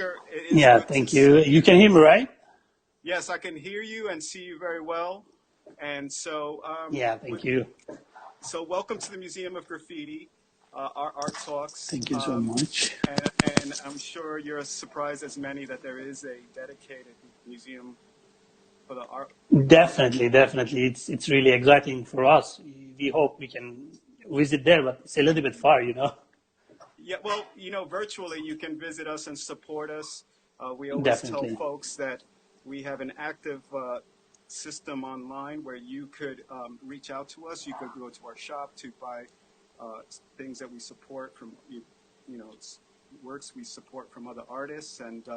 Baker, it is Yeah, good to thank you. see You you. can hear me, right? Yes, I can hear you and see you very well. And so, Yeah, thank you. welcome to the Museum of Graffiti, our art talks. Thank you so much. And I'm sure you're as surprised as many that there is a dedicated museum for the art. Definitely, definitely. It's really exciting for us. We hope we can visit there, but it's a little bit far, you know. Yeah, well, virtually you can visit us and support us. We always tell Definitely. folks that we have an active system online where you could reach out to us. You could go to our shop to buy things that we support from works we support from other artists, and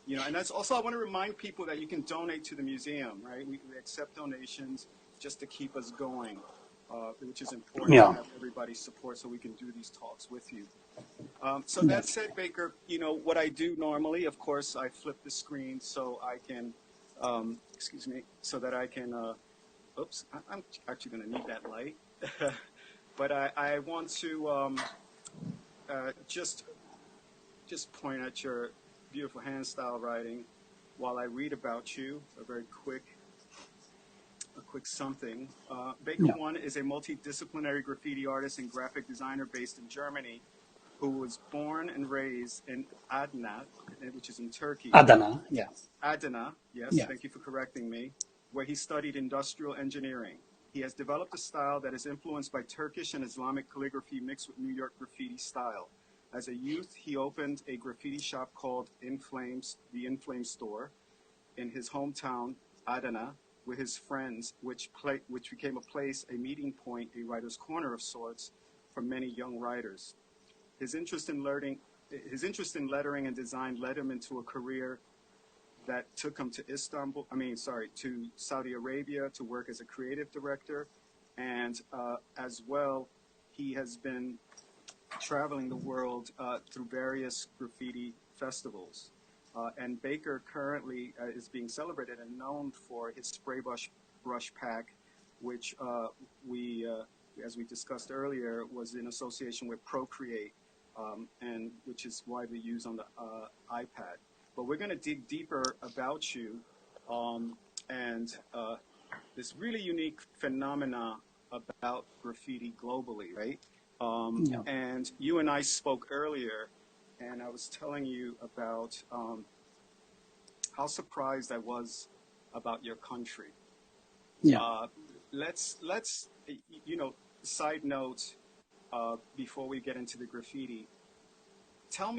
and that's also, I want to remind people that you can donate to the museum, right? We accept donations just to keep us going, which is important to Yeah. have everybody's support so we can do these talks with you. So that Yes. said, Baker, what I do normally, of course, I flip the screen so I can, excuse me, so that I can, oops, I'm actually going to need that light. But I want to just point at your beautiful hand style writing while I read about you, a quick something. Baker Yeah. One is a multidisciplinary graffiti artist and graphic designer based in Germany who was born and raised in Adana, which is in Turkey. Adana. Yeah. Adana, yes, Yeah. thank you for correcting me, where he studied industrial engineering. He has developed a style that is influenced by Turkish and Islamic calligraphy mixed with New York graffiti style. As a youth, he opened a graffiti shop called the In Flames store, in his hometown, Adana, with his friends, which became a meeting point, a writer's corner of sorts for many young writers. His interest in lettering and design led him into a career that took him to to Saudi Arabia to work as a creative director, and as well, he has been traveling the world through various graffiti festivals. And Baker currently is being celebrated and known for his spray brush pack, which as we discussed earlier, was in association with Procreate, and which is widely used on the iPad. But we're going to dig deeper about you and this really unique phenomena about graffiti globally, right? Yeah. And you and I spoke earlier, and I was telling you about how surprised I was about your country. Yeah. Let's side note, before we get into the graffiti, tell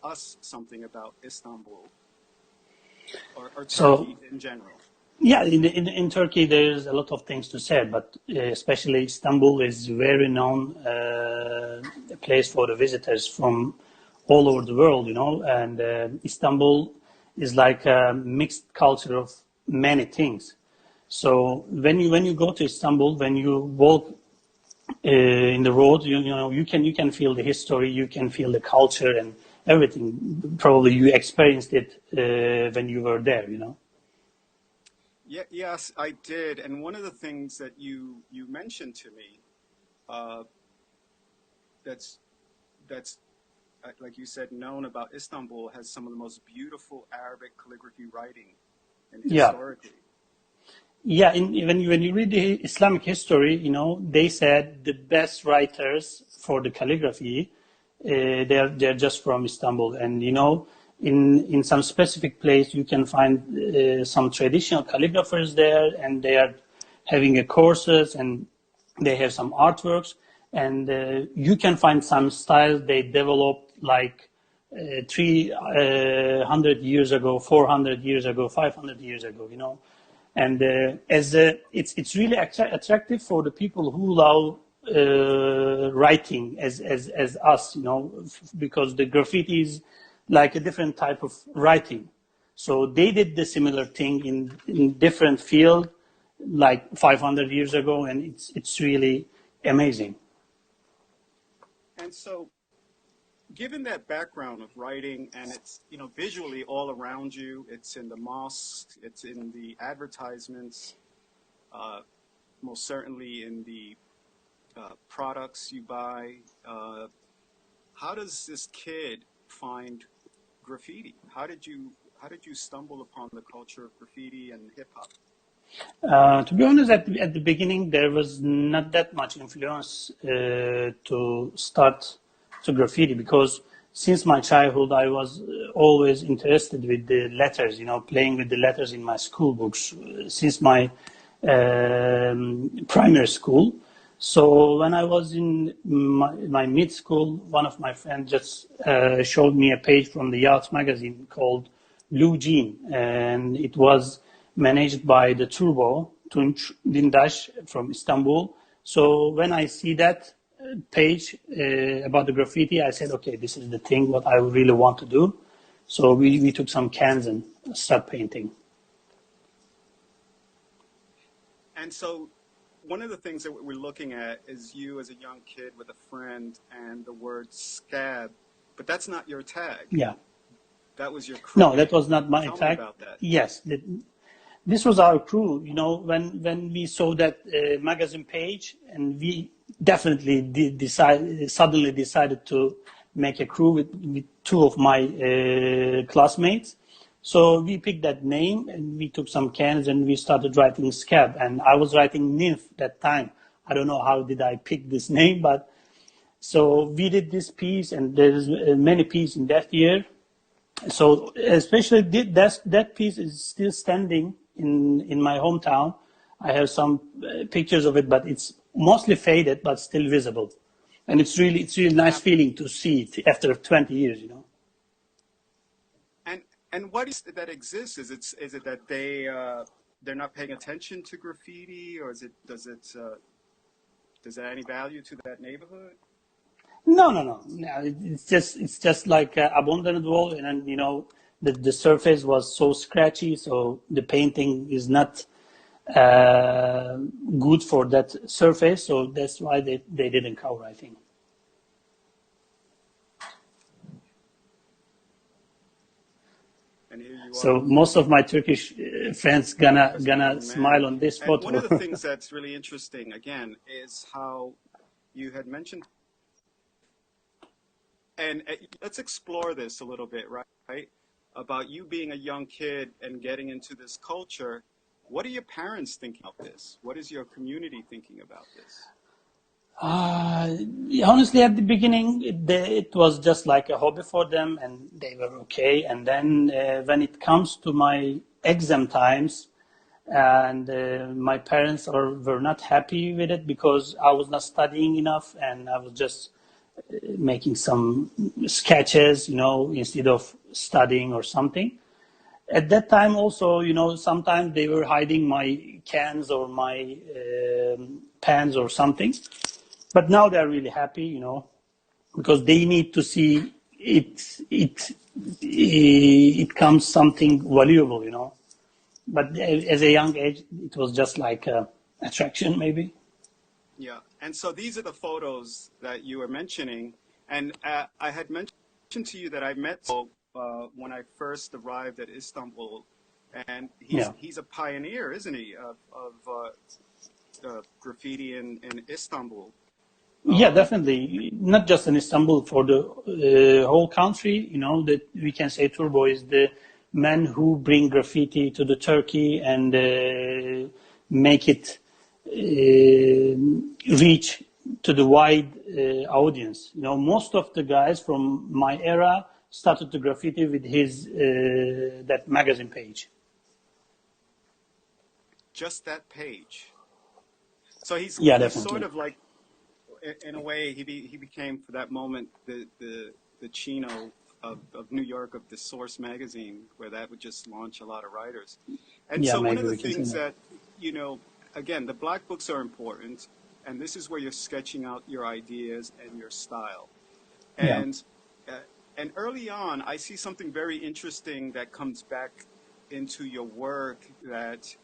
us something about Istanbul or So Turkey in general. yeah, in Turkey there's a lot of things to say, but especially Istanbul is very known a place for the visitors from all over the world, you know. And Istanbul is like a mixed culture of many things. So when you go to Istanbul, when you walk in the road, you can feel the history, you can feel the culture and everything. Probably you experienced it when you were there, you know. Yeah, yes, I did. And one of the things that you mentioned to me, uh, that's that's like you said, known about Istanbul, has some of the most beautiful Arabic calligraphy writing, and Yeah. historically. Yeah, when you read the Islamic history, they said the best writers for the calligraphy, they're just from Istanbul, and in some specific place you can find some traditional calligraphers there, and they are having a courses, and they have some artworks, and you can find some styles they developed like 300 years ago, 400 years ago, 500 years ago, and it's really attractive for the people who love writing as us, because the graffiti is like a different type of writing. So they did the similar thing in different field, like 500 years ago, and it's really amazing. And so, given that background of writing, and it's visually all around you, it's in the mosques, it's in the advertisements, uh, most certainly in the products you buy. How does this kid find graffiti? How did you stumble upon the culture of graffiti and hip hop? To be honest, at the beginning, there was not that much influence to start to graffiti because since my childhood, I was always interested with the letters, playing with the letters in my school books since my primary school. So when I was in my mid school, one of my friends just showed me a page from the Yacht magazine called Blue Jean, and it was managed by the Turbo, Tunç Dindaş from Istanbul. So when I see that page about the graffiti, I said, okay, this is the thing what I really want to do. So we took some cans and start painting. And so one of the things that we're looking at is you as a young kid with a friend and the word scab, but that's not your tag. Yeah. That was your crew. No, that was not my Tell tag. me about that. Yes. This was our crew, when we saw that magazine page, and we definitely suddenly decided to make a crew with two of my classmates. So we picked that name and we took some cans and we started writing scab. And I was writing nymph that time. I don't know how did I pick this name, but so we did this piece, and there's many pieces in that year. So especially that piece is still standing in my hometown. I have some pictures of it, but it's mostly faded, but still visible. And it's really nice feeling to see it after 20 years, And what is it that exists? Is it that they're not paying attention to graffiti, or does it add any value to that neighborhood? No. It's just like abandoned wall, and then, the surface was so scratchy, so the painting is not good for that surface, so that's why they didn't cover, I think. And here you So are. most of my Turkish friends gonna smile on this And photo. one of the things that's really interesting, again, is how you had mentioned, and let's explore this a little bit, right? About you being a young kid and getting into this culture. What are your parents thinking of this? What is your community thinking about this? Honestly, at the beginning, it was just like a hobby for them, and they were okay. And then when it comes to my exam times, and my parents were not happy with it because I was not studying enough, and I was just making some sketches, instead of studying or something. At that time also, sometimes they were hiding my cans or my pens or something. But now they're really happy, because they need to see it comes something valuable, But as a young age, it was just like attraction, maybe. Yeah. And so these are the photos that you were mentioning. And I had mentioned to you that I met when I first arrived at Istanbul. And he's a pioneer, isn't he, of graffiti in Istanbul. Yeah, definitely. Not just in Istanbul, for the whole country, that we can say Turbo is the man who bring graffiti to the Turkey and make it reach to the wide audience. Most of the guys from my era started to graffiti with his that magazine page. Just that page. So he's sort of like, in a way, he became for that moment the Chino of New York, of the Source magazine, where that would just launch a lot of writers. And so one of the things that, again, the black books are important, and this is where you're sketching out your ideas and your style. And and early on, I see something very interesting that comes back into your work that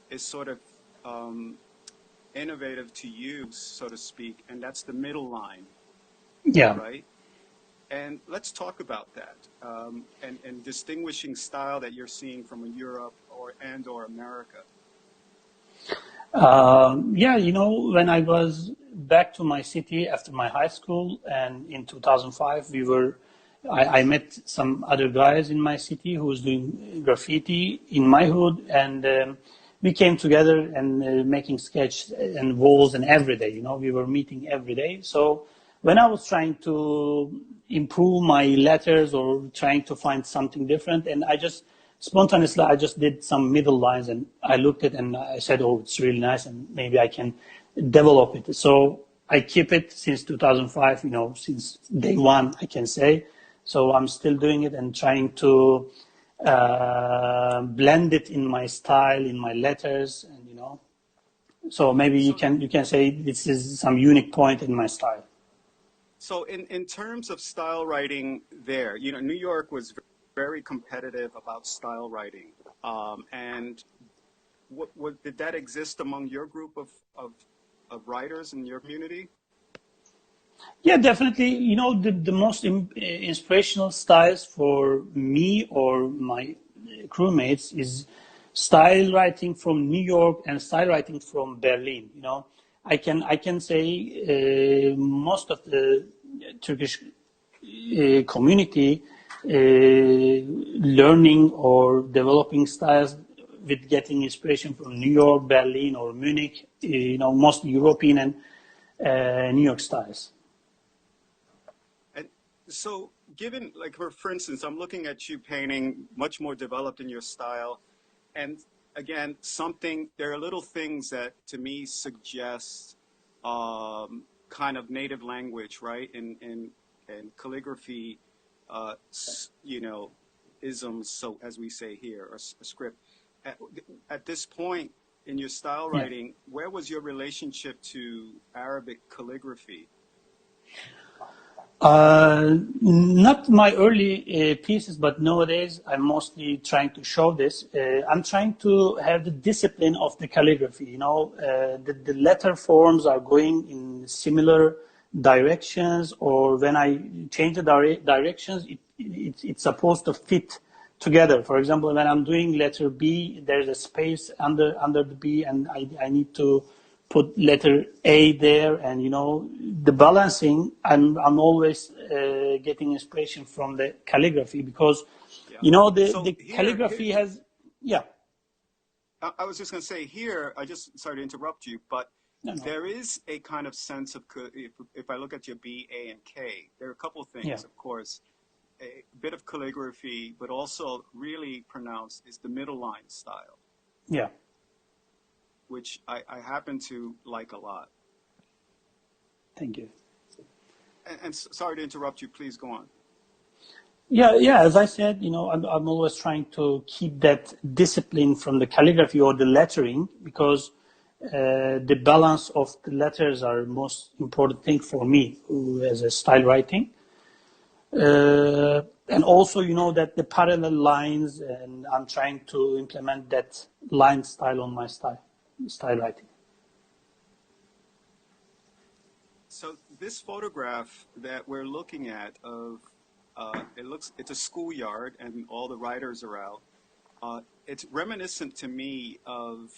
is sort of innovative to use, so to speak, and that's the middle line. Yeah. Right? And let's talk about that, and distinguishing style that you're seeing from Europe or America. When I was back to my city after my high school, and in 2005, we were I met some other guys in my city who was doing graffiti in my hood, and we came together and making sketch and walls and every day. We were meeting every day. So when I was trying to improve my letters or trying to find something different, and I just spontaneously I just did some middle lines, and I looked at it and I said, "Oh, it's really nice, and maybe I can develop it." So I keep it since 2005. Since day one, I can say. So I'm still doing it and trying to blend it in my style, in my letters, and So maybe you So, can say this is some unique point in my style. so in terms of style writing there, New York was very competitive about style writing. And did that exist among your group of writers in your community? Yeah, definitely. The most inspirational styles for me or my crewmates is style writing from New York and style writing from Berlin. I can say most of the Turkish community learning or developing styles with getting inspiration from New York, Berlin, or Munich. Most European and New York styles. And so, given, like, for instance, I'm looking at you painting much more developed in your style. And again, there are little things that to me suggest kind of native language, right? And calligraphy, isms, so as we say here, or a script. At this point in your style Yeah. writing, where was your relationship to Arabic calligraphy? Not my early pieces, but nowadays I'm mostly trying to show this. I'm trying to have the discipline of the calligraphy. The letter forms are going in similar directions, or when I change the directions, it's supposed to fit together. For example, when I'm doing letter B, there's a space under the B, and I need to put letter A there, and the balancing. I'm always getting inspiration from the calligraphy, because Yeah. the So here, calligraphy has, yeah. I was just going to say here, sorry to interrupt you, but No, no. there is a kind of sense of, if I look at your B, A, and K, there are a couple of Yeah, things, of course. A bit of calligraphy, but also really pronounced is the middle line style, yeah. which I happen to like a lot. Thank you. And sorry to interrupt you, please go on. Yeah. As I said, I'm always trying to keep that discipline from the calligraphy or the lettering, because the balance of the letters are most important thing for me as a style writing. And also, that the parallel lines, and I'm trying to implement that line style on my style writing. So this photograph that we're looking at of it's a schoolyard and all the writers are out. It's reminiscent to me of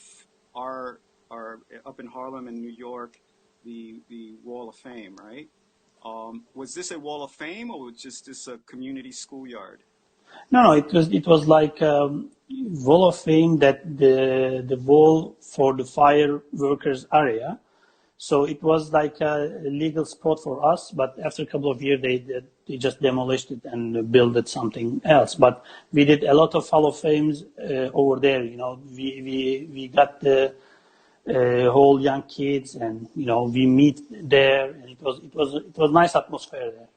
our up in Harlem in New York, the Wall of Fame, right? Was this a Wall of Fame, or was just this a community schoolyard? No, it was like wall of fame, that the wall for the fire workers area. So it was like a legal spot for us, but after a couple of years, they just demolished it and built something else. But we did a lot of Hall of Fames over there. We got the whole young kids, and we meet there, and it was nice atmosphere there.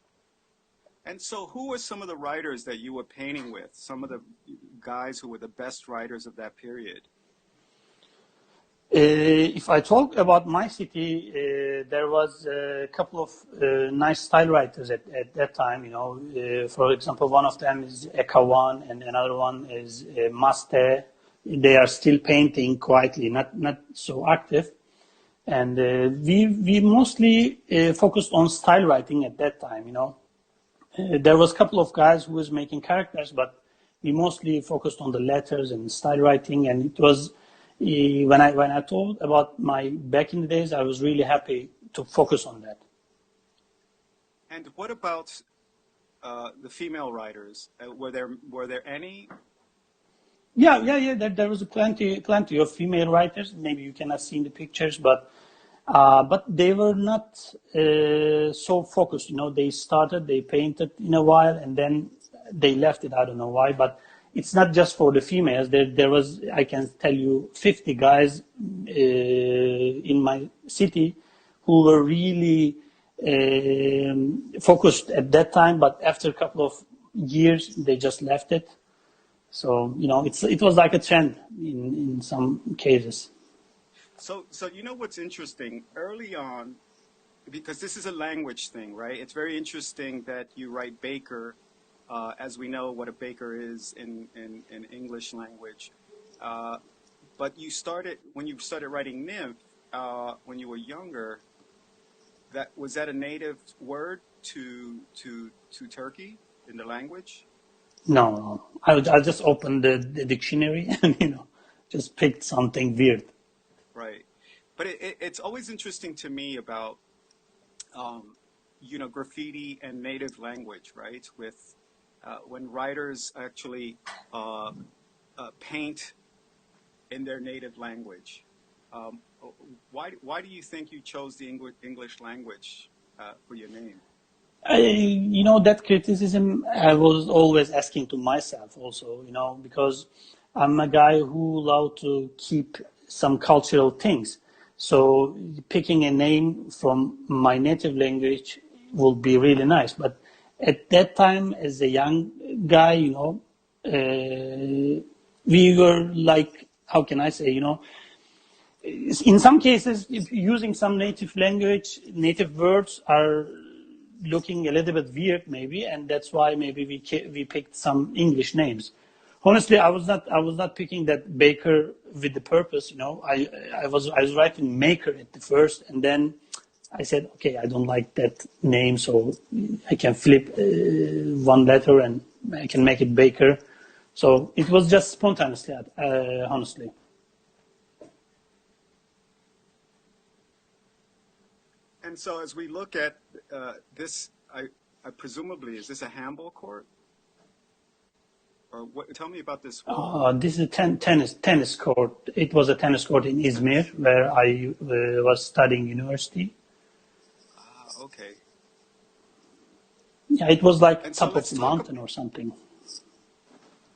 And so, who were some of the writers that you were painting with? Some of the guys who were the best writers of that period? If I talk about my city, there was a couple of nice style writers at that time. For example, one of them is Ekawan, and another one is Maste. They are still painting quietly, not so active. And we mostly focused on style writing at that time. There was a couple of guys who was making characters, but we mostly focused on the letters and style writing. And it was when I told about my back in the days, I was really happy to focus on that. And what about the female writers. Were there any? Yeah. There was plenty of female writers. Maybe you cannot see in the pictures, but they were not so focused. They started, they painted in a while, and then they left it. I don't know why, but it's not just for the females. There was, I can tell you, 50 guys in my city who were really focused at that time, but after a couple of years, they just left it. So, it was like a trend in some cases. So what's interesting early on, because this is a language thing, right? It's very interesting that you write baker, as we know what a baker is in English language. But when you started writing nymph, when you were younger, was that a native word to Turkey in the language? No. I just opened the dictionary and, just picked something weird. Right. But it's always interesting to me about, graffiti and native language, right? With when writers actually paint in their native language. Why do you think you chose the English language for your name? That criticism I was always asking to myself also, because I'm a guy who loves to keep some cultural things. So picking a name from my native language will be really nice. But at that time, as a young guy, we were like, how can I say, in some cases, if using some native language, native words are looking a little bit weird maybe, and that's why maybe we picked some English names. Honestly, I was not picking that baker with the purpose, I was writing maker at the first, and then I said, okay, I don't like that name, so I can flip one letter and I can make it baker. So it was just spontaneously, honestly. And so as we look at this, I presumably, is this a handball court? Or what? Tell me about this wall. This is a tennis court. It was a tennis court in Izmir where I was studying university. Okay. Yeah, it was like And so top of the mountain or something.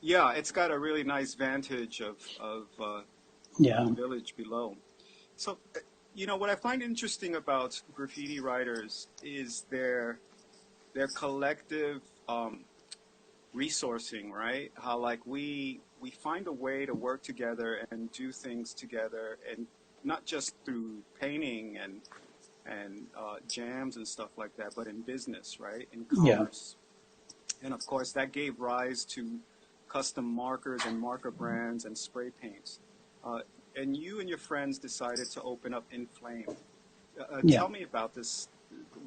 Yeah, it's got a really nice vantage of Yeah. the village below. So, what I find interesting about graffiti writers is their collective resourcing, right? How like we find a way to work together and do things together, and not just through painting and jams and stuff like that, but in business, right? In commerce. Yeah. And of course, that gave rise to custom markers and marker brands and spray paints. And you and your friends decided to open up In Flame. Tell me about this,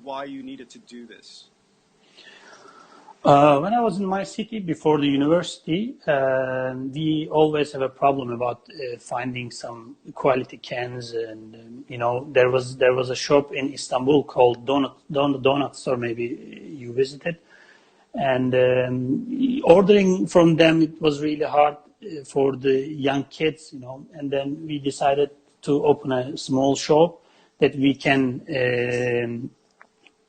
why you needed to do this. When I was in my city before the university, we always have a problem about finding some quality cans, and there was a shop in Istanbul called Donut Store. Maybe you visited, and ordering from them, it was really hard for the young kids, and then we decided to open a small shop that we can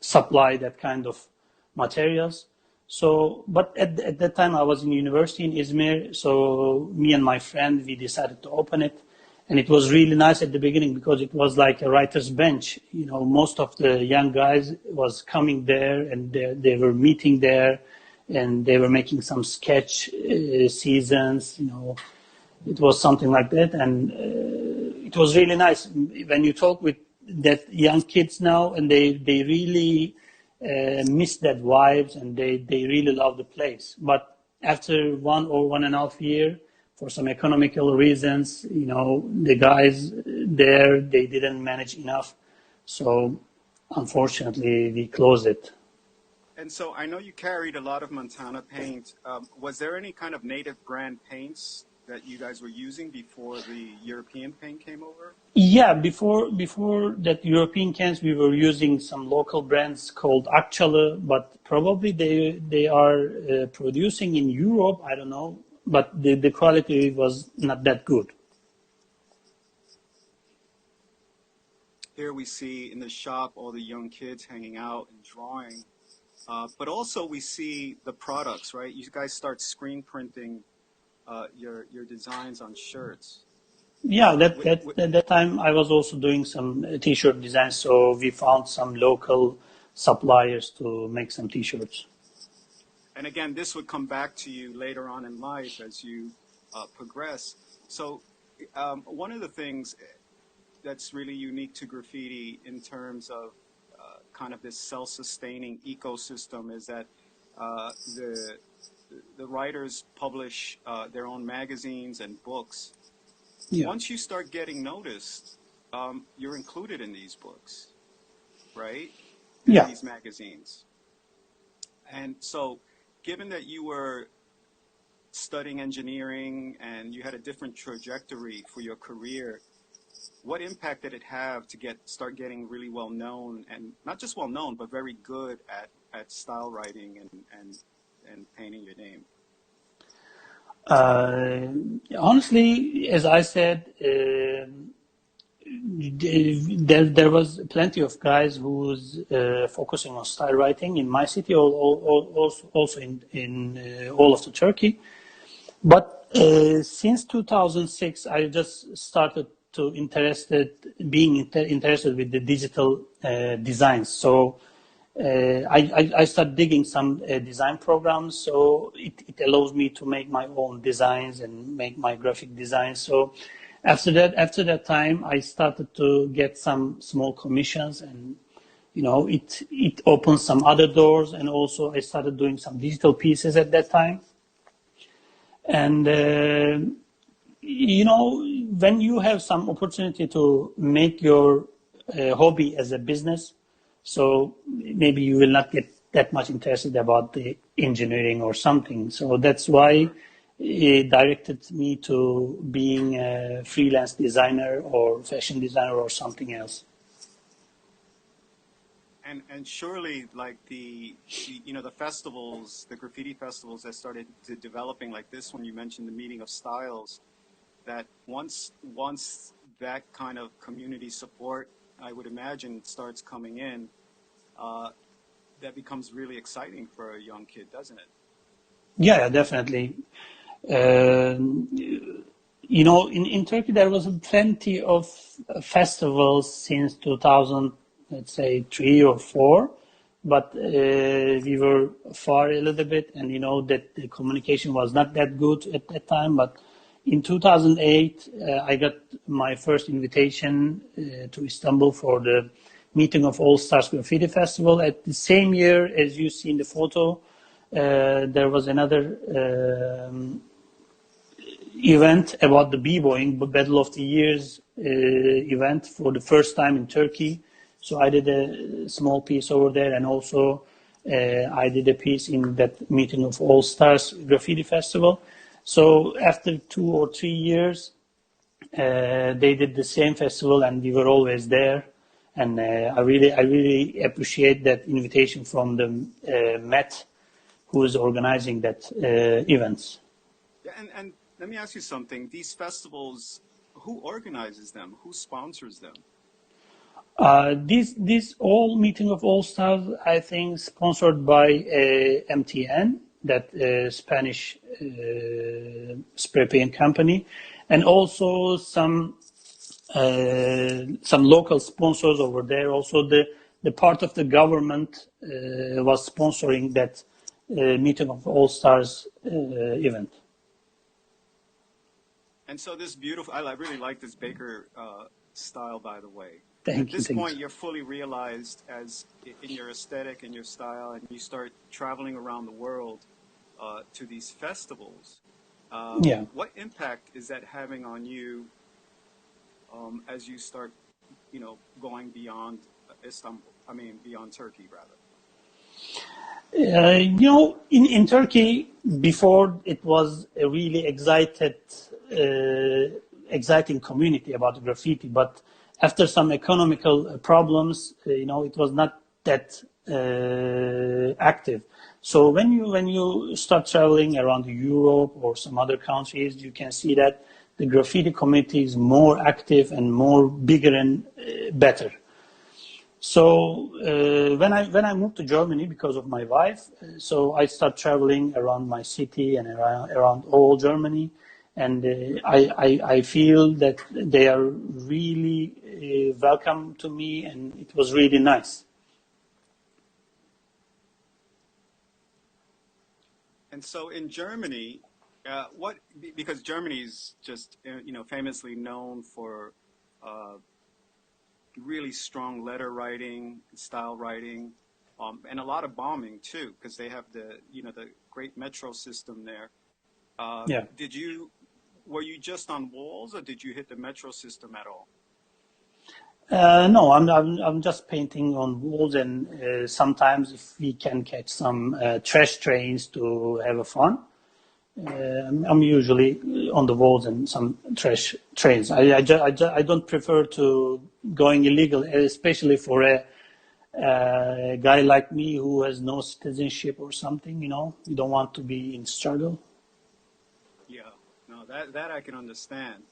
supply that kind of materials. So, but at that time I was in university in Izmir, so me and my friend, we decided to open it. And it was really nice at the beginning because it was like a writer's bench. Most of the young guys was coming there, and they were meeting there, and they were making some sketch seasons, It was something like that, and it was really nice. When you talk with that young kids now, and they really miss that vibes, and they really love the place. But after 1.5 years, for some economical reasons, the guys there, they didn't manage enough. So unfortunately, we closed it. And so I know you carried a lot of Montana paint. Was there any kind of native brand paints that you guys were using before the European paint came over? Yeah, before that European cans, we were using some local brands called Akçalı, but probably they are producing in Europe. I don't know, but the quality was not that good. Here we see in the shop all the young kids hanging out and drawing, but also we see the products, right? You guys start screen printing your designs on shirts. Yeah, that time I was also doing some t-shirt designs, so we found some local suppliers to make some t-shirts. And again, this would come back to you later on in life as you progress. So one of the things that's really unique to graffiti in terms of kind of this self-sustaining ecosystem is that the writers publish their own magazines and books. Yeah. Once you start getting noticed, you're included in these books, right? In Yeah. these magazines. And so, given that you were studying engineering and you had a different trajectory for your career, what impact did it have to start getting really well known, and not just well known, but very good at style writing and painting your name? Honestly, as I said, there was plenty of guys who was focusing on style writing in my city, also in all of the Turkey. But since 2006, I just started to being interested with the digital designs. So I started digging some design programs. So it allows me to make my own designs and make my graphic designs. So after that time, I started to get some small commissions, and it opened some other doors. And also I started doing some digital pieces at that time. And when you have some opportunity to make your hobby as a business, so maybe you will not get that much interested about the engineering or something. So that's why it directed me to being a freelance designer or fashion designer or something else. And surely, like the festivals, the graffiti festivals that started developing like this one, you mentioned the meeting of styles, that once that kind of community support, I would imagine, starts coming in, that becomes really exciting for a young kid, doesn't it? Yeah, definitely. In Turkey there was plenty of festivals since 2000, let's say 3 or 4, but we were far a little bit, and that the communication was not that good at that time. But in 2008, I got my first invitation to Istanbul for the meeting of All Stars Graffiti Festival. At the same year, as you see in the photo, there was another event about the b-boying, Battle of the Years event for the first time in Turkey. So I did a small piece over there, and also I did a piece in that meeting of All Stars Graffiti Festival. So after 2 or 3 years, they did the same festival, and we were always there. And I really appreciate that invitation from the Met, who is organizing that events. Yeah, and let me ask you something. These festivals, who organizes them? Who sponsors them? This all meeting of all stars, I think, sponsored by MTN, that Spanish spray paint company, and also some local sponsors over there. Also, the part of the government was sponsoring that meeting of all stars event. And so this beautiful, I really like this Baker style, by the way. At this point, you're fully realized as in your aesthetic and your style, and you start traveling around the world to these festivals. Yeah. What impact is that having on you as you start, going beyond Istanbul? I mean, beyond Turkey, rather. In Turkey, before, it was a really excited exciting community about graffiti, but after some economical problems, it was not that active. So when you start traveling around Europe or some other countries, you can see that the graffiti community is more active and more bigger and better. So when I moved to Germany because of my wife, so I started traveling around my city and around all Germany, and I feel that they are really welcome to me, and it was really nice. And so in Germany, because Germany is just famously known for really strong letter writing, style writing, and a lot of bombing too, because they have the great metro system there. Yeah. Were you just on walls, or did you hit the metro system at all? No, I'm just painting on walls, and sometimes if we can catch some trash trains to have a fun, I'm usually on the walls and some trash trains. I don't prefer to going illegal, especially for a guy like me who has no citizenship or something. You don't want to be in struggle. Yeah, no, that I can understand.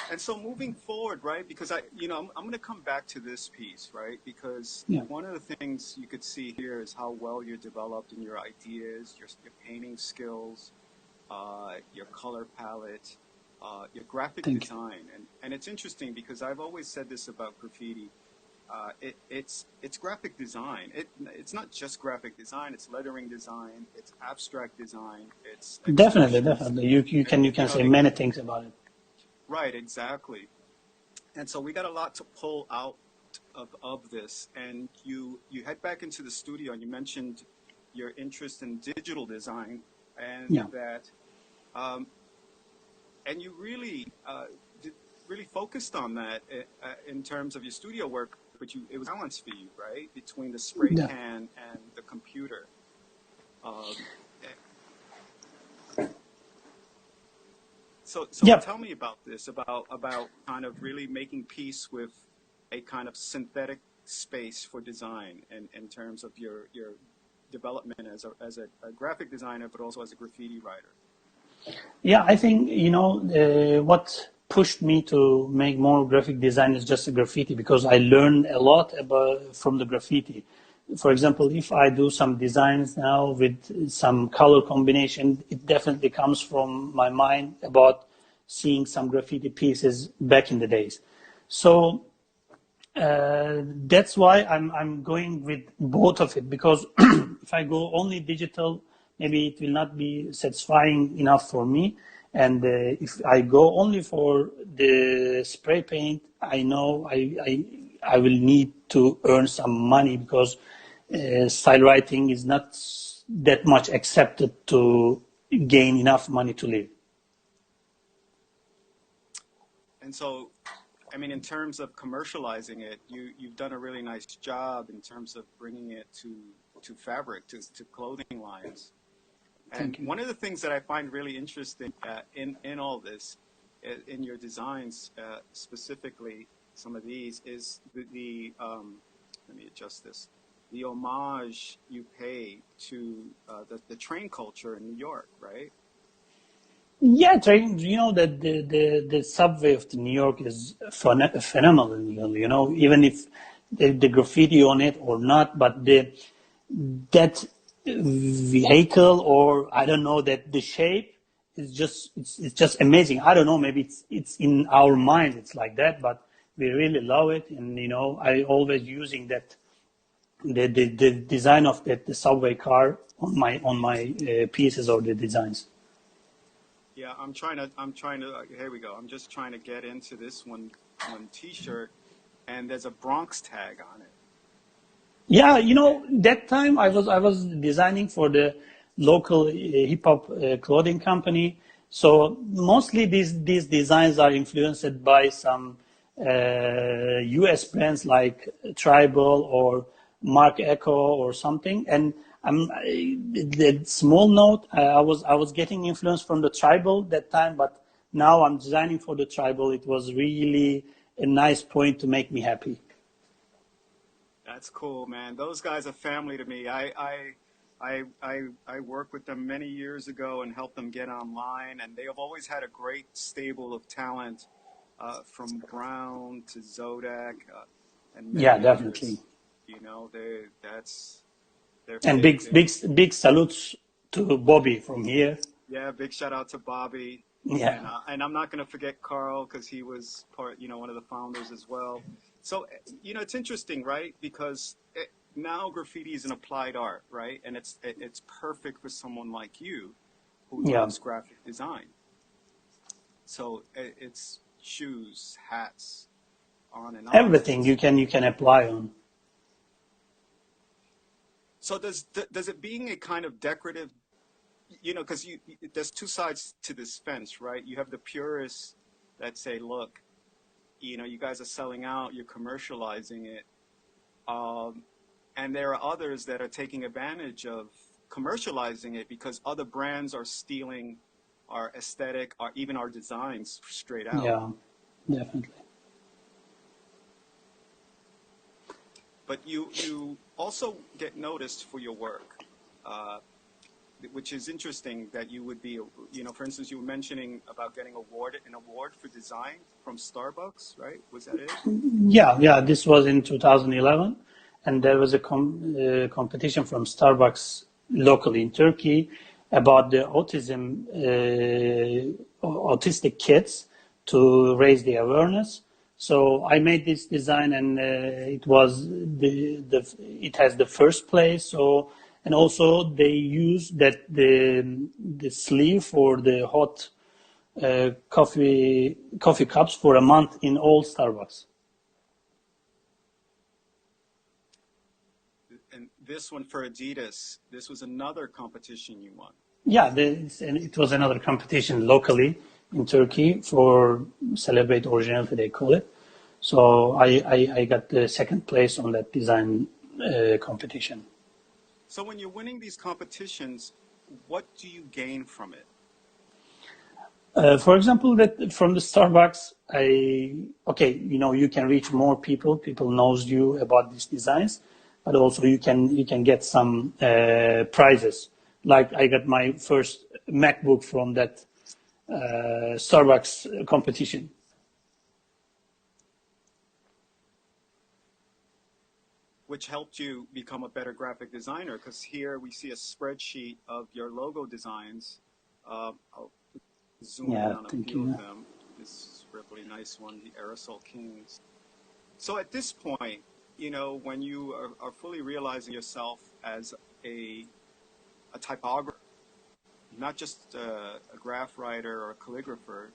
And so moving forward, right? Because I'm going to come back to this piece, right? Because one of the things you could see here is how well you're developed in your ideas, your painting skills, your color palette, your graphic design, and it's interesting because I've always said this about graffiti. It's graphic design. It's not just graphic design. It's lettering design. It's abstract design. It's definitely. You can say many things about it. Right, exactly. And so we got a lot to pull out of this. And you head back into the studio, and you mentioned your interest in digital design, and that, and you really focused on that in terms of your studio work. But it was balance for you, right, between the spray can and the computer. So tell me about this, about kind of really making peace with a kind of synthetic space for design in terms of your development as a graphic designer, but also as a graffiti writer. Yeah, I think, what pushed me to make more graphic design is just a graffiti, because I learned a lot from the graffiti. For example, if I do some designs now with some color combination, it definitely comes from my mind about seeing some graffiti pieces back in the days. So that's why I'm going with both of it, because if I go only digital, maybe it will not be satisfying enough for me. And if I go only for the spray paint, I know I will need to earn some money, because style writing is not that much accepted to gain enough money to live. And so, I mean, in terms of commercializing it, you've done a really nice job in terms of bringing it to fabric, to clothing lines. And one of the things that I find really interesting in all this, in your designs specifically, some of these, is the let me adjust this, the homage you pay to the train culture in New York, right? Yeah, that the subway of New York is phenomenal, even if the graffiti on it or not, but that vehicle, or I don't know, that the shape is it's just amazing. I don't know, maybe it's in our mind, it's like that, but we really love it. And I always using that the design of the subway car on my pieces or the designs. Yeah, I'm trying to here we go. I'm just trying to get into this one T-shirt, and there's a Bronx tag on it. Yeah, that time I was designing for the local hip hop clothing company. So mostly these designs are influenced by some US brands like Tribal or Marc Echo or something. And The small note, I was getting influence from the tribal that time, but now I'm designing for the tribal. It was really a nice point to make me happy. That's cool, man. Those guys are family to me. I worked with them many years ago and helped them get online, and they have always had a great stable of talent, from Brown to Zodak, and Yeah, many definitely. others. You know, they're And big. big salutes to Bobby from here. Yeah, big shout out to Bobby. Yeah. And I'm not going to forget Carl because he was one of the founders as well. So, it's interesting, right? Because now graffiti is an applied art, right? And it's perfect for someone like you who Yeah. loves graphic design. So it's shoes, hats, on and on. Everything you can apply on. So does it being a kind of decorative, because there's two sides to this fence, right? You have the purists that say, look, you guys are selling out, you're commercializing it. And there are others that are taking advantage of commercializing it because other brands are stealing our aesthetic or even our designs straight out. Yeah, definitely. But you also get noticed for your work, which is interesting that you would be, for instance, you were mentioning about getting an award for design from Starbucks, right? Was that it? Yeah, this was in 2011, and there was a competition from Starbucks locally in Turkey about the autistic kids to raise the awareness. So I made this design, and it was it has the first place. So, and also they use that the sleeve for the hot coffee cups for a month in all Starbucks. And this one for Adidas, this was another competition you won. Yeah, and it was another competition locally in Turkey for Celebrate Originality, they call it. So I got the second place on that design competition. So when you're winning these competitions, what do you gain from it? For example, that from the Starbucks, you can reach more people. People knows you about these designs, but also you can get some prizes. Like I got my first MacBook from that Starbucks competition. Which helped you become a better graphic designer, because here we see a spreadsheet of your logo designs. I'll zoom in on a few of them. This is a really nice one, the Aerosol Kings. So at this point, when you are fully realizing yourself as a typographer, not just a graph writer or a calligrapher,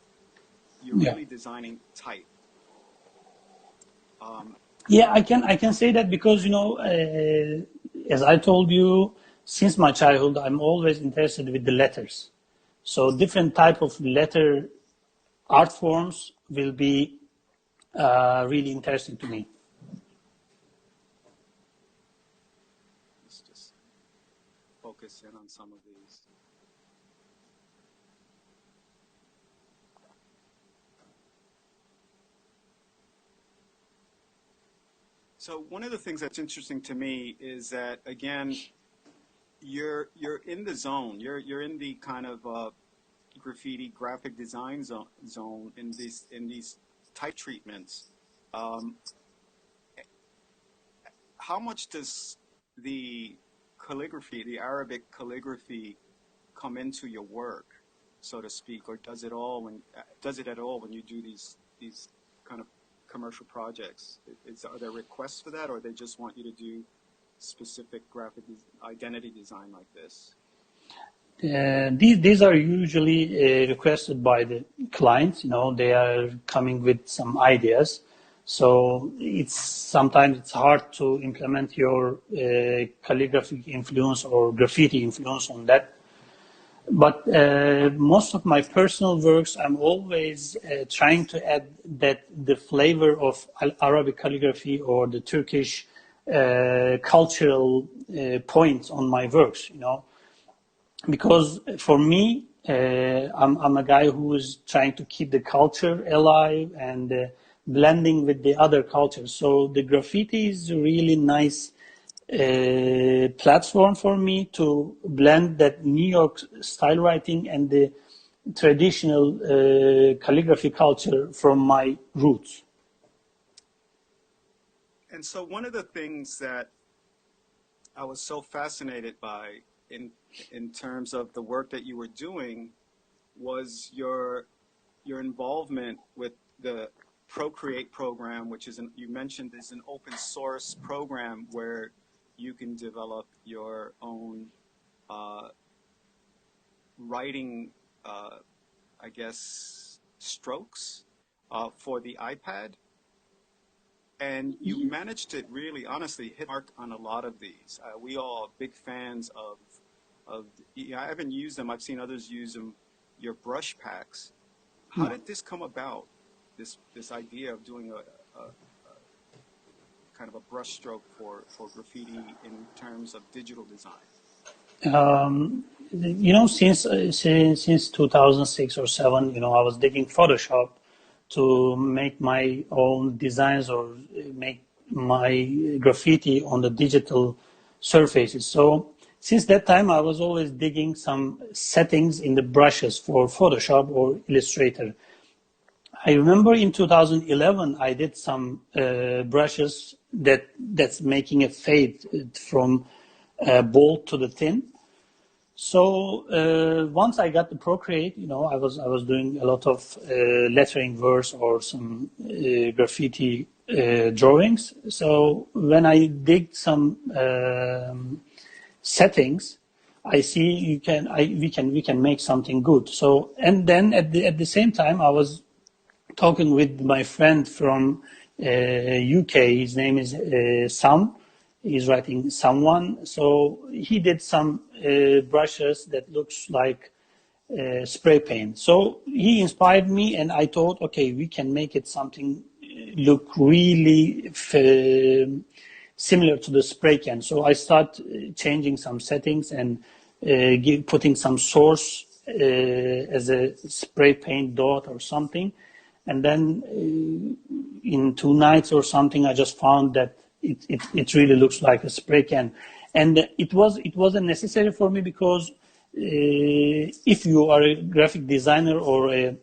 you're really designing type. Yeah, I can say that because, as I told you, since my childhood, I'm always interested with the letters. So different type of letter art forms will be really interesting to me. Let's just focus in on some of these. So one of the things that's interesting to me is that, again, you're in the zone. You're in the kind of graffiti graphic design zone in these type treatments. How much does the calligraphy, the Arabic calligraphy, come into your work, so to speak, or does it at all when you do these kind of commercial projects? Are there requests for that, or they just want you to do specific graphic identity design like this? These are usually requested by the clients. They are coming with some ideas. So sometimes it's hard to implement your calligraphic influence or graffiti influence on that. But most of my personal works, I'm always trying to add the flavor of Arabic calligraphy or the Turkish cultural points on my works, because for me, I'm a guy who is trying to keep the culture alive and blending with the other cultures. So the graffiti is a really nice platform for me to blend that New York style writing and the traditional calligraphy culture from my roots. And so one of the things that I was so fascinated by in terms of the work that you were doing was your involvement with the Procreate program, which is you mentioned is an open source program where you can develop your own writing, I guess, strokes for the iPad. And you managed to really, honestly, hit mark on a lot of these. We all are big fans of. I haven't used them. I've seen others use them. Your brush packs. How did this come about? This idea of doing a kind of a brush stroke for graffiti in terms of digital design. Since 2006 or 7, I was digging Photoshop to make my own designs or make my graffiti on the digital surfaces. So since that time, I was always digging some settings in the brushes for Photoshop or Illustrator. I remember in 2011, I did some brushes that's making a fade from bold to the thin. So once I got the Procreate, I was doing a lot of lettering verse or some graffiti drawings. So when I dig some settings, I see we can make something good. So and then at the same time, I was talking with my friend from UK. His name is Sam. He's writing someone. So he did some brushes that looks like spray paint. So he inspired me, and I thought, okay, we can make it something look really similar to the spray can. So I start changing some settings and putting some source as a spray paint dot or something. And then in 2 nights or something, I just found that it really looks like a spray can. And it wasn't necessary for me because if you are a graphic designer or a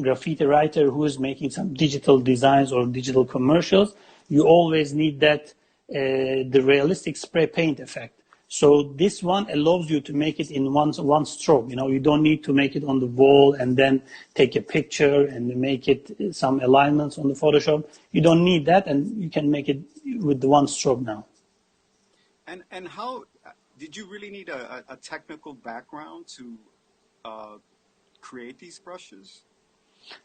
graffiti writer who is making some digital designs or digital commercials, you always need that the realistic spray paint effect. So this one allows you to make it in one stroke. You don't need to make it on the wall and then take a picture and make it some alignments on the Photoshop. You don't need that, and you can make it with the one stroke now. And how did you really need a technical background to create these brushes?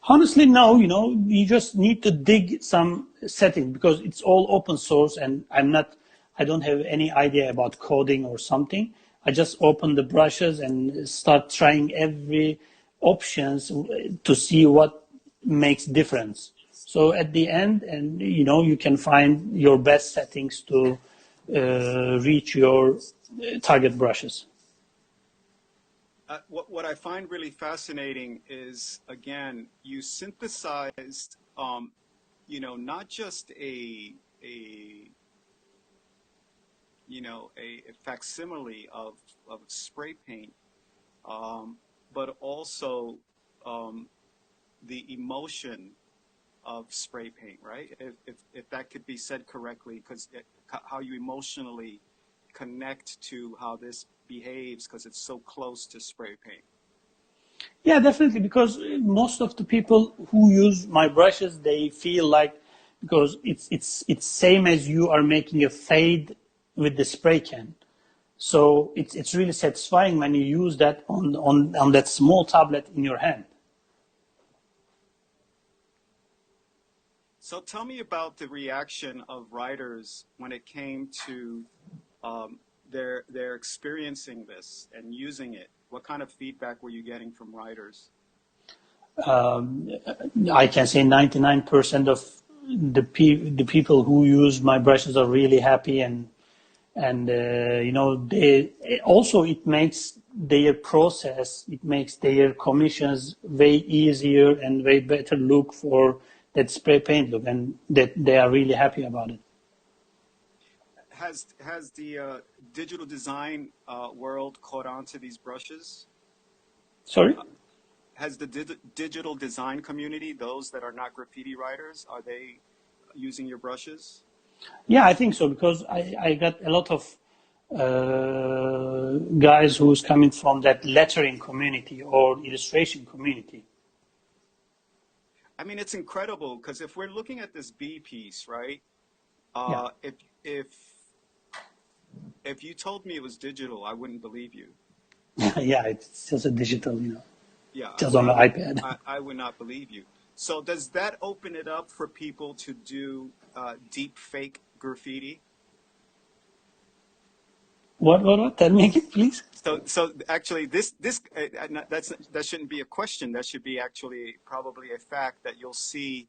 Honestly, no. You just need to dig some settings because it's all open source, and I don't have any idea about coding or something. I just open the brushes and start trying every options to see what makes difference. So at the end, and you can find your best settings to reach your target brushes. What I find really fascinating is, again, you synthesized, not just a facsimile of spray paint, but also the emotion of spray paint, right? If that could be said correctly, because how you emotionally connect to how this behaves because it's so close to spray paint. Yeah, definitely, because most of the people who use my brushes, they feel like, because it's same as you are making a fade with the spray can. So it's really satisfying when you use that on that small tablet in your hand. So tell me about the reaction of writers when it came to their experiencing this and using it. What kind of feedback were you getting from writers? I can say 99% of the people who use my brushes are really happy, and you know, they also, it makes their process, it makes their commissions way easier and way better look for that spray paint look, and that they are really happy about it. Has the digital design world caught on to these brushes? Sorry? Has the digital design community, those that are not graffiti writers, are they using your brushes? Yeah, I think so, because I got a lot of guys who's coming from that lettering community or illustration community. I mean, it's incredible because if we're looking at this B piece, right? Yeah. If you told me it was digital, I wouldn't believe you. Yeah, it's just a digital, you know, Yeah, just on the iPad. I would not believe you. So does that open it up for people to do deep fake graffiti? What? Tell me again, please. So actually, that shouldn't be a question. That should be actually probably a fact that you'll see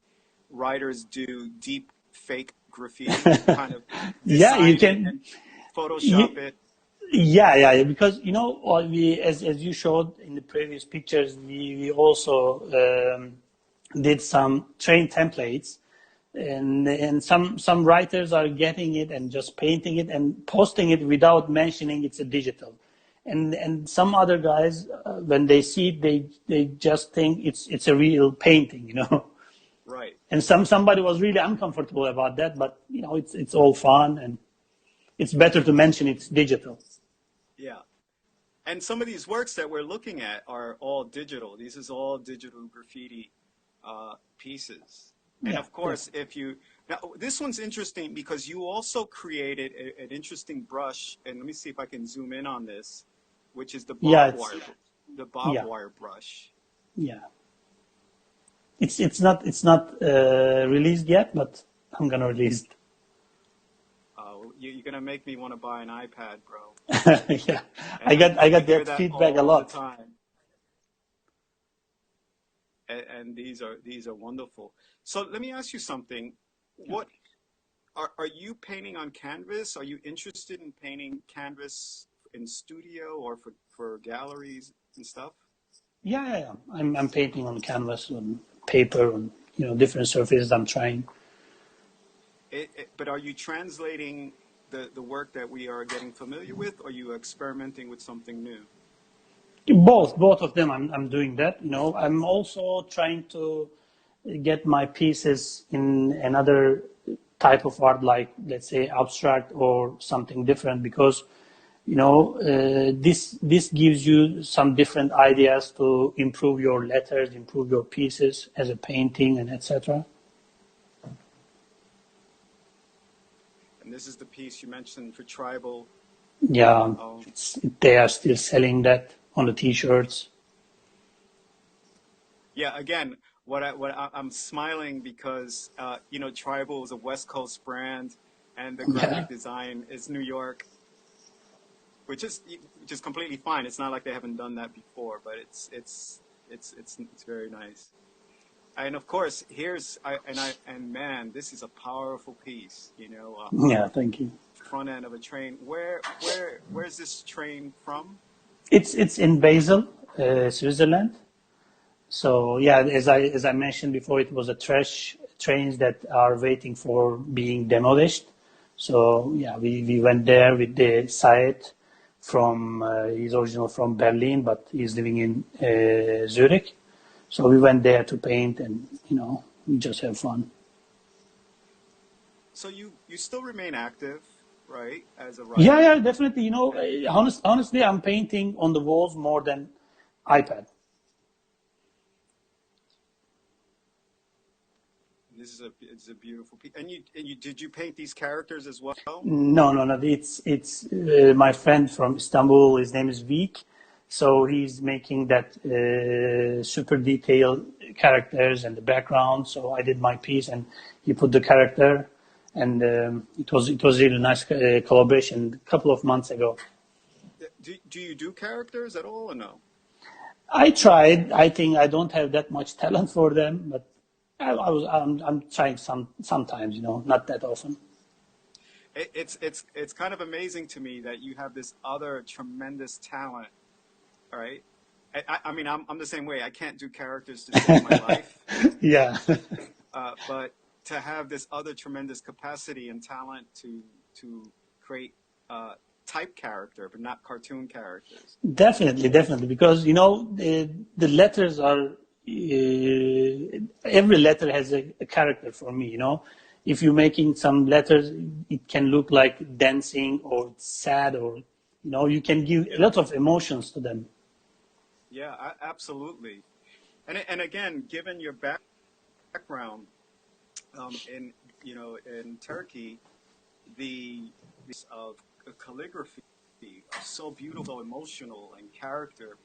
writers do deep fake graffiti, kind of Yeah, you design it can. and Photoshop it. Yeah, because you know, we as you showed in the previous pictures, we also did some train templates, and some writers are getting it and just painting it and posting it without mentioning it's a digital, and some other guys, when they see it, they just think it's a real painting, you know. Right. And somebody was really uncomfortable about that, but you know, it's all fun, and it's better to mention it's digital. Yeah. And some of these works that we're looking at are all digital. These is all digital graffiti pieces. And Yeah, of course, now this one's interesting because you also created an interesting brush, and let me see if I can zoom in on this, which is yeah, the barbed yeah, wire brush. yeah. It's not released yet, but I'm gonna release it. You're gonna make me want to buy an iPad, bro. Yeah, And I you got hear that that feedback a all the lot. time. And these are wonderful. So let me ask you something. What are you painting on canvas? Are you interested in painting canvas in studio or for galleries and stuff? Yeah. I'm painting on canvas, on paper, on, you know, different surfaces. I'm trying. But are you translating the work that we are getting familiar with, or are you experimenting with something new? Both of them. I'm doing that. You know, I'm also trying to get my pieces in another type of art, like let's say abstract or something different, because you know, this gives you some different ideas to improve your letters, improve your pieces as a painting, and etc. And this is the piece you mentioned for tribal. Yeah, Um, they are still selling that on the t-shirts. yeah, again, I'm smiling because you know, tribal is a West Coast brand, and the Yeah, graphic design is New York, which is completely fine. It's not like they haven't done that before, but it's very nice. And of course, and man, this is a powerful piece. You know, yeah. Thank you. front end of a train. Where's this train from? It's in Basel, Switzerland. So yeah, as I mentioned before, it was a trash trains that are waiting for being demolished. So yeah, we went there with the site from he's original from Berlin, but he's living in Zurich. So we went there to paint, and you know, we just have fun. So you still remain active, right, as a Yeah, writer? definitely. You know, honestly, I'm painting on the walls more than iPad. It's a beautiful piece. And you did you paint these characters as well? No. It's my friend from Istanbul. His name is Vic. So he's making that super detailed characters and the background. So I did my piece, and he put the character, and it was really nice collaboration a couple of months ago. Do you do characters at all or no? I tried. I think I don't have that much talent for them, but I'm trying sometimes, not that often. It's kind of amazing to me that you have this other tremendous talent. All right. I mean, I'm the same way. I can't do characters to save my life. Yeah. But to have this other tremendous capacity and talent to create type character, but not cartoon characters. Definitely, because the letters are every letter has a character for me. If you're making some letters, it can look like dancing or sad, or you can give a lot of emotions to them. Yeah, absolutely. And again, given your background in Turkey, the of calligraphy are so beautiful, emotional, and character.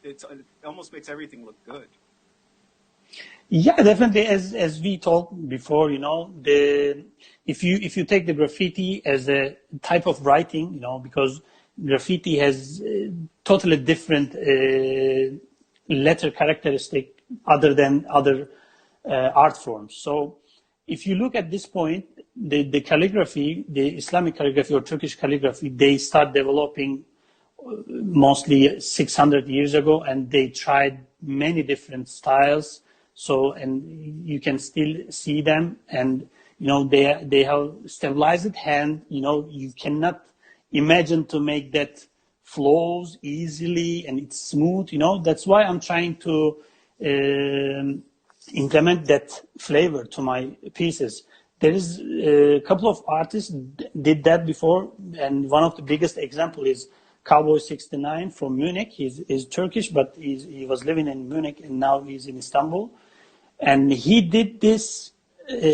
It almost makes everything look good. Yeah, definitely. As we talked before, if you take the graffiti as a type of writing, because graffiti has totally different letter characteristic other than other art forms. So, if you look at this point, the calligraphy, the Islamic calligraphy or Turkish calligraphy, they start developing mostly 600 years ago, and they tried many different styles. So, and you can still see them, and they have stabilized hand. You cannot imagine to make that flows easily and it's smooth. That's why I'm trying to implement that flavor to my pieces. There is a couple of artists did that before, and one of the biggest example is Cowboy 69 from Munich. He's Turkish, but he was living in Munich and now he's in Istanbul. And he did this,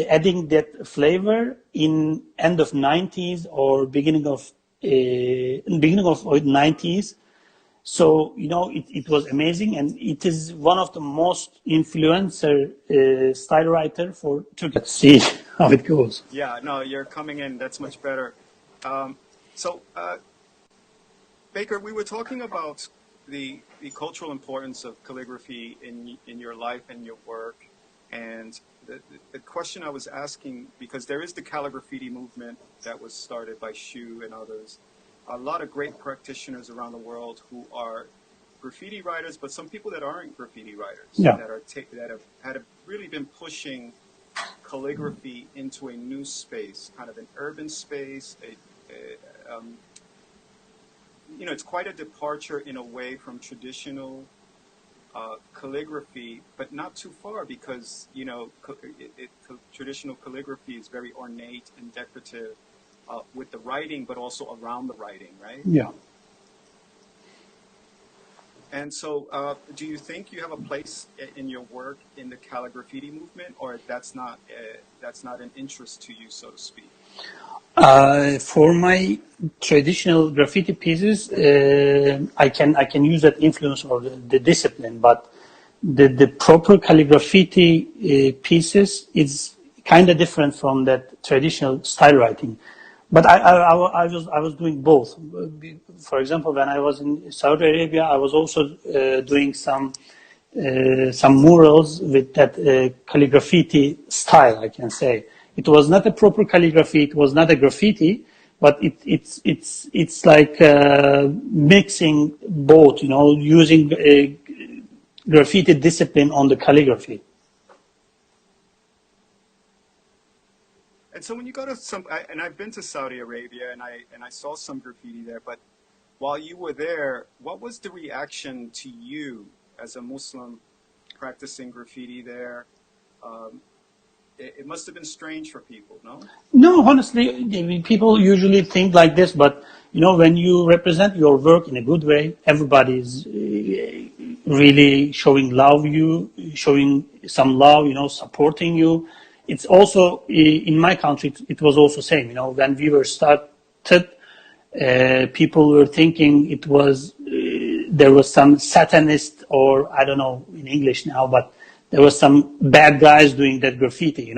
adding that flavor in end of 90s or beginning of 90s. So, it was amazing, and it is one of the most influencer style writer for Turkey. Let's see how it goes. Yeah, no, you're coming in. That's much better. So, Baker, we were talking about the cultural importance of calligraphy in your life and your work. And the question I was asking, because there is the calligraffiti movement that was started by Shu and others, a lot of great practitioners around the world who are graffiti writers, but some people that aren't graffiti writers, Yeah. that have really been pushing calligraphy into a new space, kind of an urban space. It's quite a departure in a way from traditional calligraphy, but not too far, because traditional calligraphy is very ornate and decorative with the writing, but also around the writing, right? Yeah. And so, do you think you have a place in your work in the calligraffiti movement, or that's not an interest to you, so to speak? For my traditional graffiti pieces, I can use that influence or the discipline, but the proper calligraffiti pieces is kind of different from that traditional style writing. But I was doing both. For example, when I was in Saudi Arabia, I was also doing some murals with that calligraffiti style, I can say. It was not a proper calligraphy. It was not a graffiti, but it's like mixing both. Using graffiti discipline on the calligraphy. And so when you go to and I've been to Saudi Arabia, and I saw some graffiti there, but while you were there, what was the reaction to you as a Muslim practicing graffiti there? It must have been strange for people, no? No, honestly, people usually think like this, but when you represent your work in a good way, everybody is really showing showing some love, supporting you. It's also in my country. It was also same. When we were started, people were thinking it was there was some satanist, or I don't know in English now, but there was some bad guys doing that graffiti,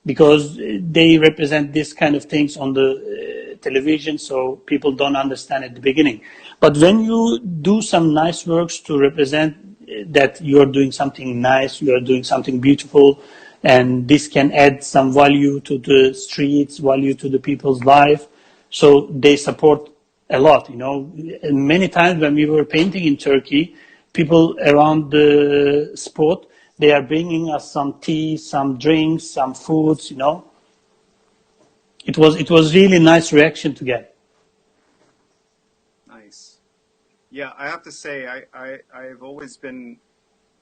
because they represent this kind of things on the television, so people don't understand at the beginning. But when you do some nice works to represent that you're doing something nice, you're doing something beautiful, and this can add some value to the streets, value to the people's life. So they support a lot, you know. And many times when we were painting in Turkey, people around the spot, they are bringing us some tea, some drinks, some foods, you know. It was really nice reaction to get. Nice. Yeah, I have to say, I've always been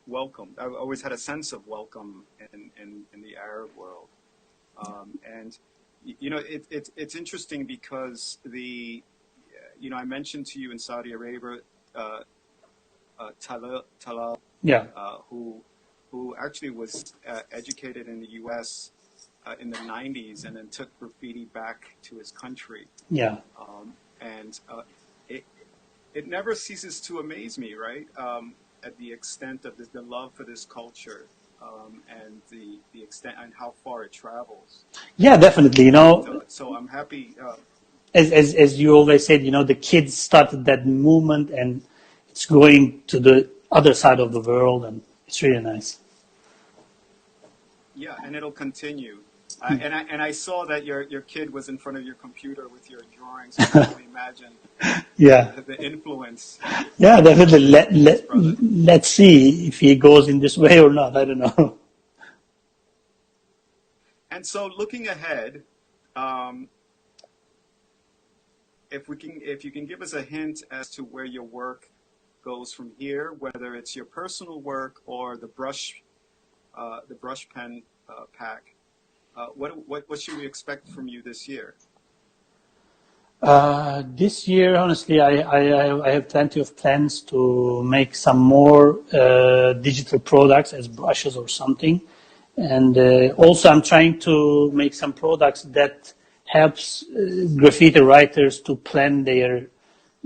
welcomed. I've always had a sense of welcome in the Arab world. And, you know, it's interesting because you know, I mentioned to you in Saudi Arabia, Talal, Yeah, who actually was educated in the U.S. In the 90s and then took graffiti back to his country. yeah. And it, it never ceases to amaze me, right? At the extent of the love for this culture, and the extent and how far it travels. Yeah, definitely. You know, So I'm happy. as you always said, you know, the kids started that movement, and it's going to the other side of the world, and it's really nice. Yeah, and it'll continue. And I saw that your kid was in front of your computer with your drawings. So I can only imagine Yeah, the influence yeah, definitely. of his brother. Let's see if he goes in this way or not. I don't know. And so looking ahead, um, if you can give us a hint as to where your work goes from here, whether it's your personal work or the brush pen pack, what should we expect from you this year? This year, honestly, I have plenty of plans to make some more digital products as brushes or something. And also I'm trying to make some products that helps graffiti writers to plan their,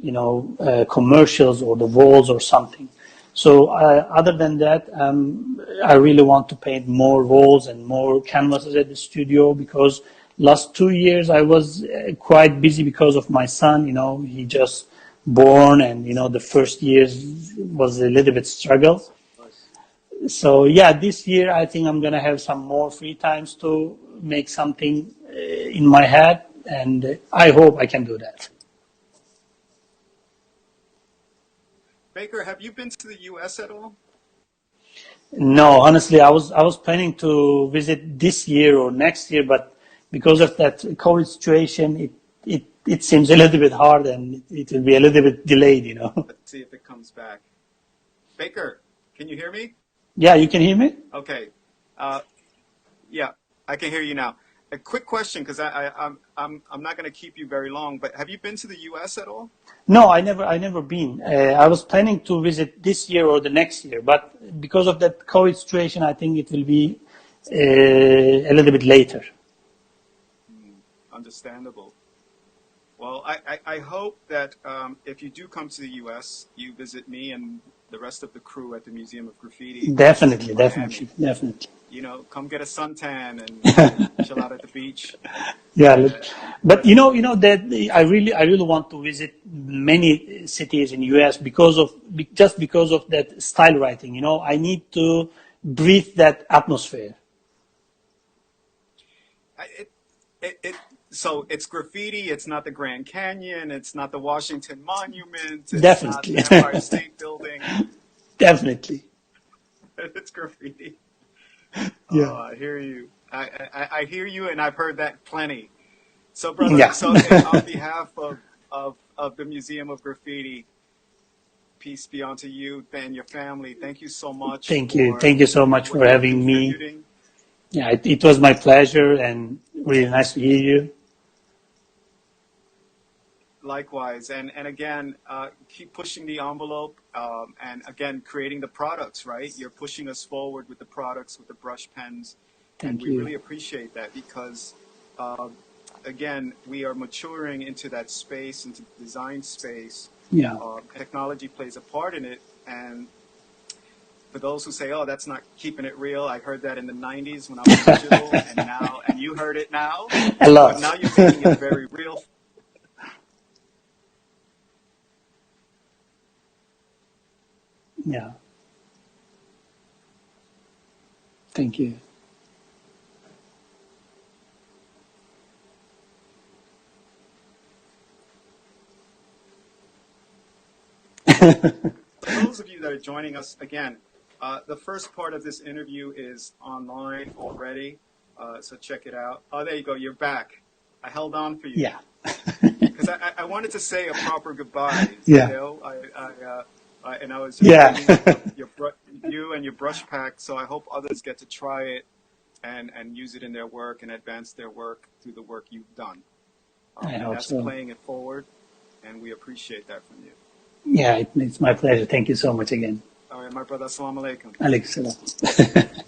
you know, commercials or the walls or something. So other than that, I really want to paint more walls and more canvases at the studio because last 2 years I was quite busy because of my son. You know, he just born, and you know the first years was a little bit struggle. Of course. So yeah, this year I think I'm gonna have some more free times to make something in my head, and I hope I can do that. Baker, have you been to the U.S. at all? No, honestly, I was planning to visit this year or next year, but because of that COVID situation, it seems a little bit hard, and it will be a little bit delayed. You know. Let's see if it comes back. Baker, can you hear me? Yeah, you can hear me? Okay. Uh, yeah, I can hear you now. A quick question, because I'm not going to keep you very long. But have you been to the U.S. at all? No, I never been. I was planning to visit this year or the next year, but because of that COVID situation, I think it will be a little bit later. Understandable. Well, I hope that if you do come to the U.S., you visit me and the rest of the crew at the Museum of Graffiti in Definitely, Miami. definitely, definitely. You know, come get a suntan and chill out at the beach. Yeah, but But you know that I really want to visit many cities in US because of just because of that style writing. You know, I need to breathe that atmosphere. I- it, it so it's graffiti. It's not the Grand Canyon. It's not the Washington Monument. It's not Definitely, the Empire State Building. definitely. It's graffiti. Oh, Yeah, I hear you. I hear you, and I've heard that plenty. So, brother, yeah. so on behalf of the Museum of Graffiti, peace be unto you and your family. Thank you so much Thank you so much for for what you're having me. contributing. Yeah, it was my pleasure and really nice to hear you. Likewise, and again, keep pushing the envelope, and again, creating the products. Right, you're pushing us forward with the products, with the brush pens, and Thank we really you. appreciate that because, uh, again, we are maturing into that space, into the design space. Yeah. Technology plays a part in it, and for those who say, "Oh, that's not keeping it real," I heard that in the '90s when I was digital, and you heard it now, A but lot. now you're taking it very real. Yeah. Thank you. For those of you that are joining us again, the first part of this interview is online already, so check it out. Oh, there you go. You're back. I held on for you. Yeah. Because I wanted to say a proper goodbye. Yeah. You know, and I was just thinking of you and your brush pack, so I hope others get to try it and use it in their work and advance their work through the work you've done. And that's playing it forward, and we appreciate that from you. Yeah, it's my pleasure. Thank you so much again. All right, my brother. Assalamu alaikum. Alaikum salam.